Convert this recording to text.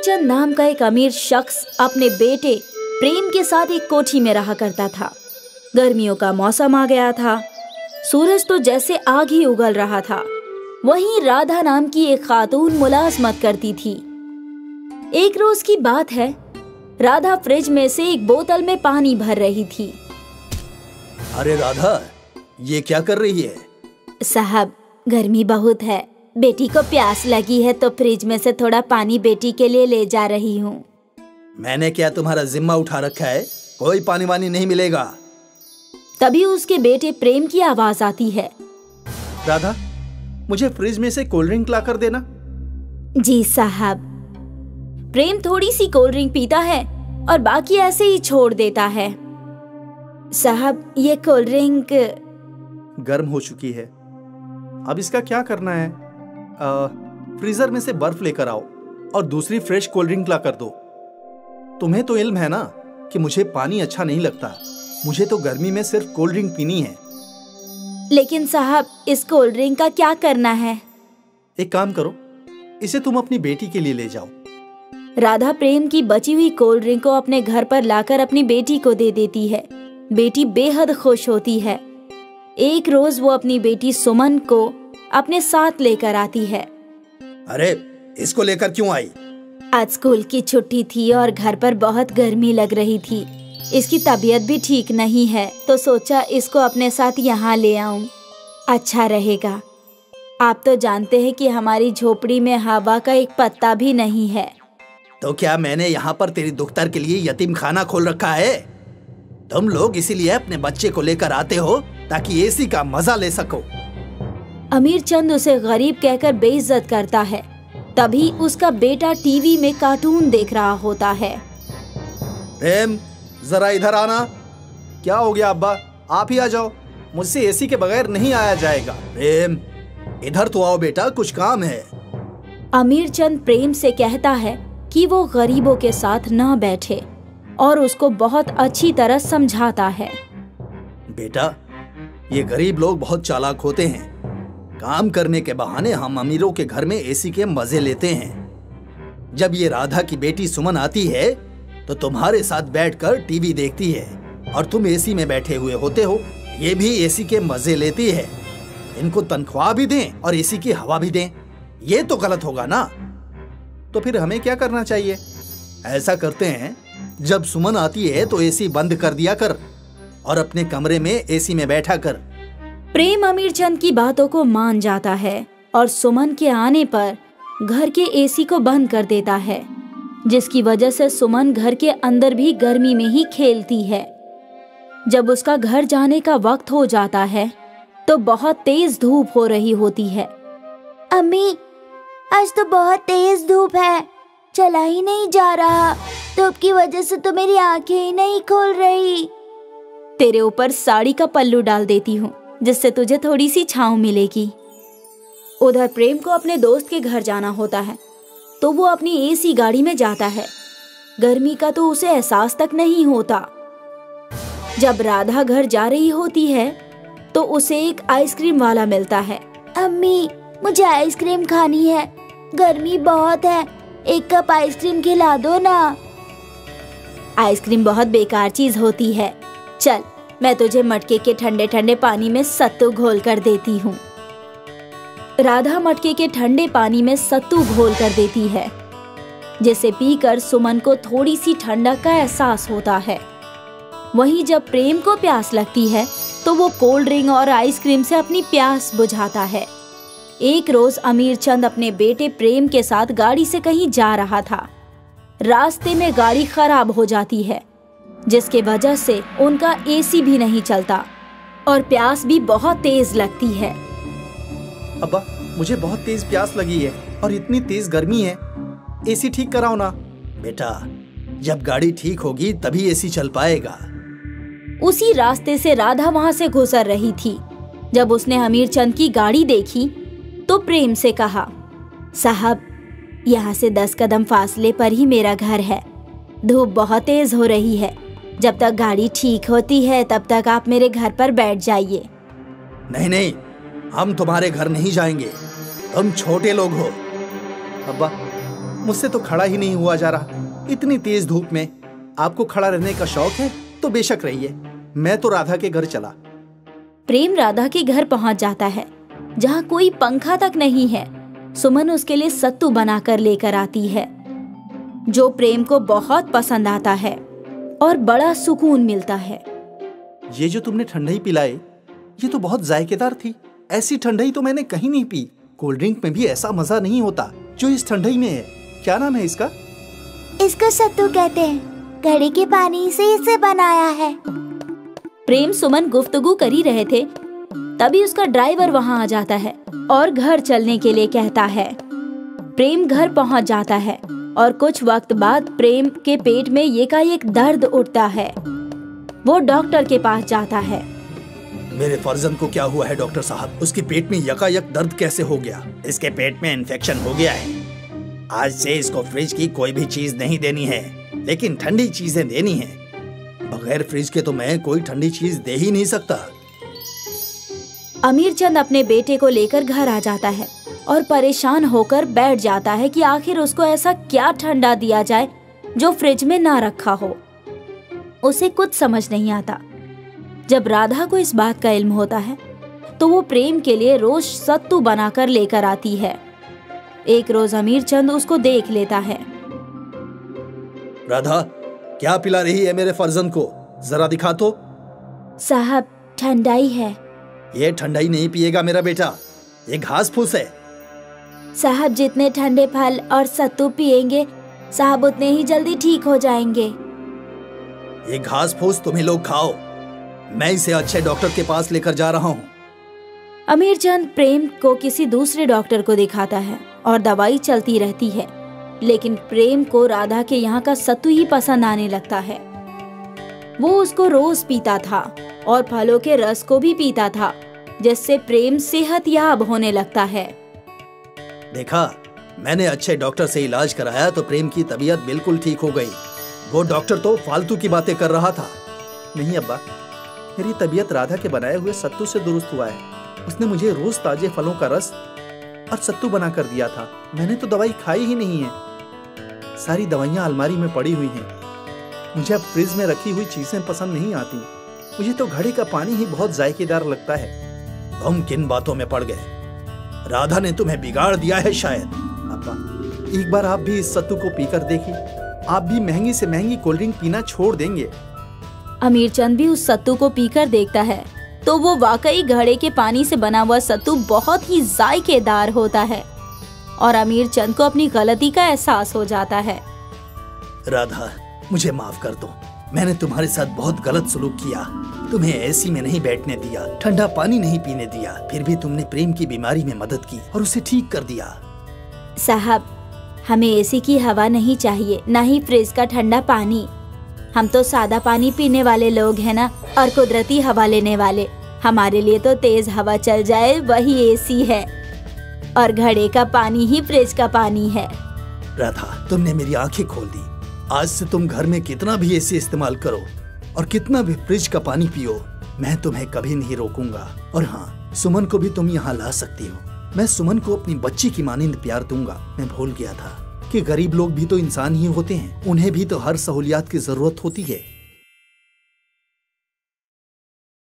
चंद नाम का एक अमीर शख्स अपने बेटे प्रेम के साथ एक कोठी में रहा करता था। गर्मियों का मौसम आ गया था। सूरज तो जैसे आग ही उगल रहा था। वहीं राधा नाम की एक खातून मुलाजमत करती थी। एक रोज की बात है, राधा फ्रिज में से एक बोतल में पानी भर रही थी। अरे राधा, ये क्या कर रही है? साहब, गर्मी बहुत है, बेटी को प्यास लगी है तो फ्रिज में से थोड़ा पानी बेटी के लिए ले जा रही हूँ। मैंने क्या तुम्हारा जिम्मा उठा रखा है? कोई पानी वानी नहीं मिलेगा। तभी उसके बेटे प्रेम की आवाज आती है। राधा, मुझे फ्रिज में से कोल्ड ड्रिंक ला कर देना। जी साहब। प्रेम थोड़ी सी कोल्ड ड्रिंक पीता है और बाकी ऐसे ही छोड़ देता है। साहब, ये कोल्ड ड्रिंक गर्म हो चुकी है। अब इसका क्या करना है? फ्रीजर में से बर्फ लेकर आओ और दूसरी फ्रेश कोल्ड ड्रिंक ला कर दो। तुम्हें तो इल्म है ना कि मुझे पानी अच्छा नहीं लगता। मुझे तो गर्मी में सिर्फ कोल्ड ड्रिंक पीनी है। लेकिन साहब, इस कोल्ड ड्रिंक का क्या करना है? एक काम करो, इसे तुम अपनी बेटी के लिए ले जाओ। राधा प्रेम की बची हुई कोल्ड ड्रिंक को अपने घर पर लाकर अपनी बेटी को दे देती है। बेटी बेहद खुश होती है। एक रोज वो अपनी बेटी सुमन को अपने साथ लेकर आती है। अरे, इसको लेकर क्यों आई? आज स्कूल की छुट्टी थी और घर पर बहुत गर्मी लग रही थी। इसकी तबीयत भी ठीक नहीं है तो सोचा इसको अपने साथ यहाँ ले आऊं। अच्छा रहेगा। आप तो जानते हैं कि हमारी झोपड़ी में हवा का एक पत्ता भी नहीं है। तो क्या मैंने यहाँ पर तेरी दुख्तर के लिए यतीम खाना खोल रखा है? तुम लोग इसीलिए अपने बच्चे को लेकर आते हो ताकि एसी का मजा ले सको। अमीर चंद उसे गरीब कहकर बेइज्जत करता है। तभी उसका बेटा टीवी में कार्टून देख रहा होता है। प्रेम, जरा इधर आना। क्या हो गया अब्बा? आप ही आ जाओ, मुझसे एसी के बगैर नहीं आया जाएगा। प्रेम, इधर तो आओ बेटा, कुछ काम है। अमीर चंद प्रेम से कहता है कि वो गरीबों के साथ न बैठे और उसको बहुत अच्छी तरह समझाता है। बेटा, ये गरीब लोग बहुत चालाक होते हैं। काम करने के बहाने हम अमीरों के घर में एसी के मजे लेते हैं। जब ये राधा की बेटी सुमन आती है तो तुम्हारे साथ बैठकर टीवी देखती है और तुम एसी में बैठे हुए होते हो। ये भी एसी के मजे लेती है। इनको तनख्वाह भी दें और एसी की हवा भी दें, ये तो गलत होगा ना। तो फिर हमें क्या करना चाहिए? ऐसा करते हैं, जब सुमन आती है तो एसी बंद कर दिया कर और अपने कमरे में एसी में बैठा कर। प्रेम अमीर चंद की बातों को मान जाता है और सुमन के आने पर घर के एसी को बंद कर देता है, जिसकी वजह से सुमन घर के अंदर भी गर्मी में ही खेलती है। जब उसका घर जाने का वक्त हो जाता है तो बहुत तेज धूप हो रही होती है। अम्मी, आज तो बहुत तेज धूप है, चला ही नहीं जा रहा। धूप की वजह से तो मेरी आंखें ही नहीं खोल रही। तेरे ऊपर साड़ी का पल्लू डाल देती हूँ, जिससे तुझे थोड़ी सी छांव मिलेगी। उधर प्रेम को अपने दोस्त के घर जाना होता है तो वो अपनी एसी गाड़ी में जाता है। गर्मी का तो उसे एहसास तक नहीं होता। जब राधा घर जा रही होती है तो उसे एक आइसक्रीम वाला मिलता है। अम्मी, मुझे आइसक्रीम खानी है, गर्मी बहुत है, एक कप आइसक्रीम खिला दो ना। आइसक्रीम बहुत बेकार चीज होती है। चल, मैं तुझे मटके के ठंडे ठंडे पानी में सत्तू घोल कर देती हूँ। राधा मटके के ठंडे पानी में सत्तू घोल कर देती है, जिसे पीकर सुमन को थोड़ी सी ठंडक का एहसास होता है। वहीं जब प्रेम को प्यास लगती है तो वो कोल्ड ड्रिंक और आइसक्रीम से अपनी प्यास बुझाता है। एक रोज अमीर चंद अपने बेटे प्रेम के साथ गाड़ी से कहीं जा रहा था। रास्ते में गाड़ी खराब हो जाती है, जिसके वजह से उनका एसी भी नहीं चलता और प्यास भी बहुत तेज लगती है। अब्बा, मुझे बहुत तेज प्यास लगी है और इतनी तेज गर्मी है, एसी ठीक कराओ ना। बेटा, जब गाड़ी ठीक होगी तभी एसी चल पाएगा। उसी रास्ते से राधा वहां से गुजर रही थी। जब उसने अमीर चंद की गाड़ी देखी तो प्रेम से कहा, साहब, यहाँ से 10 कदम फासले पर ही मेरा घर है। धूप बहुत तेज हो रही है, जब तक गाड़ी ठीक होती है तब तक आप मेरे घर पर बैठ जाइए। नहीं नहीं, हम तुम्हारे घर नहीं जाएंगे, तुम छोटे लोग हो। अब्बा, मुझसे तो खड़ा ही नहीं हुआ जा रहा इतनी तेज धूप में। आपको खड़ा रहने का शौक है तो बेशक रहिए, मैं तो राधा के घर चला। प्रेम राधा के घर पहुंच जाता है जहां कोई पंखा तक नहीं है। सुमन उसके लिए सत्तू बनाकर लेकर आती है जो प्रेम को बहुत पसंद आता है और बड़ा सुकून मिलता है। ये जो तुमने ठंडाई पिलाई ये तो बहुत जायकेदार थी। ऐसी ठंडाई तो मैंने कहीं नहीं पी। कोल्ड ड्रिंक में भी ऐसा मजा नहीं होता जो इस ठंडाई में है। क्या नाम है इसका? इसको सत्तू कहते हैं। घड़े के पानी से इसे बनाया है। प्रेम सुमन गुफ्तगू कर ही रहे थे तभी उसका ड्राइवर वहां आ जाता है और घर चलने के लिए कहता है। प्रेम घर पहुंच जाता है और कुछ वक्त बाद प्रेम के पेट में एकाएक दर्द उठता है। वो डॉक्टर के पास जाता है। मेरे फर्जन को क्या हुआ है डॉक्टर साहब? उसके पेट में यकायक दर्द कैसे हो गया? इसके पेट में इन्फेक्शन हो गया है। आज से इसको फ्रिज की कोई भी चीज नहीं देनी है, लेकिन ठंडी चीजें देनी है। बगैर फ्रिज के तो मैं कोई ठंडी चीज दे ही नहीं सकता। अमीर चंद अपने बेटे को लेकर घर आ जाता है और परेशान होकर बैठ जाता है कि आखिर उसको ऐसा क्या ठंडा दिया जाए जो फ्रिज में ना रखा हो। उसे कुछ समझ नहीं आता। जब राधा को इस बात का इल्म होता है तो वो प्रेम के लिए रोज सत्तू बनाकर लेकर आती है। एक रोज अमीर चंद उसको देख लेता है। राधा, क्या पिला रही है मेरे फर्जन को? जरा दिखा तो। साहब, ठंडाई है। ये ठंडाई नहीं पिएगा मेरा बेटा, ये घास फूस है। साहब, जितने ठंडे फल और सत्तू पिएंगे साहब उतने ही जल्दी ठीक हो जाएंगे। ये घास फूस तुम्हें लोग खाओ, मैं इसे अच्छे डॉक्टर के पास लेकर जा रहा हूँ। अमीर चंद प्रेम को किसी दूसरे डॉक्टर को दिखाता है और दवाई चलती रहती है, लेकिन प्रेम को राधा के यहाँ का सत्तू ही पसंद आने लगता है। वो उसको रोज पीता था और फलों के रस को भी पीता था, जिससे प्रेम सेहतयाब होने लगता है। देखा, मैंने अच्छे डॉक्टर से इलाज कराया तो प्रेम की तबीयत बिल्कुल ठीक हो गई। वो डॉक्टर तो फालतू की बातें कर रहा था। नहीं अब्बा, मेरी तबीयत राधा के बनाए हुए सत्तू से दुरुस्त हुआ है। उसने मुझे रोज ताजे फलों का रस और सत्तू बना कर दिया था। मैंने तो दवाई खाई ही नहीं है। सारी दवाइयाँ अलमारी में पड़ी हुई हैं। मुझे अब फ्रिज में रखी हुई चीजें पसंद नहीं आती। मुझे तो घड़े का पानी ही बहुत जायकेदार लगता है। तुम किन बातों में पड़ गए? राधा ने तुम्हें बिगाड़ दिया है शायद। अब्बा, एक बार आप भी इस सत्तू को पीकर देखिए। आप भी महंगी से महंगी कोल्ड ड्रिंक पीना छोड़ देंगे। अमीर चंद भी उस सत्तू को पीकर देखता है तो वो वाकई घड़े के पानी से बना हुआ सत्तू बहुत ही जायकेदार होता है और अमीर चंद को अपनी गलती का एहसास हो जाता है। राधा, मुझे माफ कर दो। मैंने तुम्हारे साथ बहुत गलत सलूक किया। तुम्हें एसी में नहीं बैठने दिया, ठंडा पानी नहीं पीने दिया, फिर भी तुमने प्रेम की बीमारी में मदद की और उसे ठीक कर दिया। साहब, हमें एसी की हवा नहीं चाहिए, ना ही फ्रिज का ठंडा पानी। हम तो सादा पानी पीने वाले लोग हैं ना, और कुदरती हवा लेने वाले। हमारे लिए तो तेज हवा चल जाए वही एसी है, और घड़े का पानी ही फ्रिज का पानी है। राधा, तुमने मेरी आंखें खोल दी। आज से तुम घर में कितना भी एसी इस्तेमाल करो और कितना भी फ्रिज का पानी पियो, मैं तुम्हें कभी नहीं रोकूंगा। और हाँ, सुमन को भी तुम यहाँ ला सकती हो। मैं सुमन को अपनी बच्ची की मानिंद प्यार दूंगा। मैं भूल गया था कि गरीब लोग भी तो इंसान ही होते हैं, उन्हें भी तो हर सहूलियात की जरूरत होती है।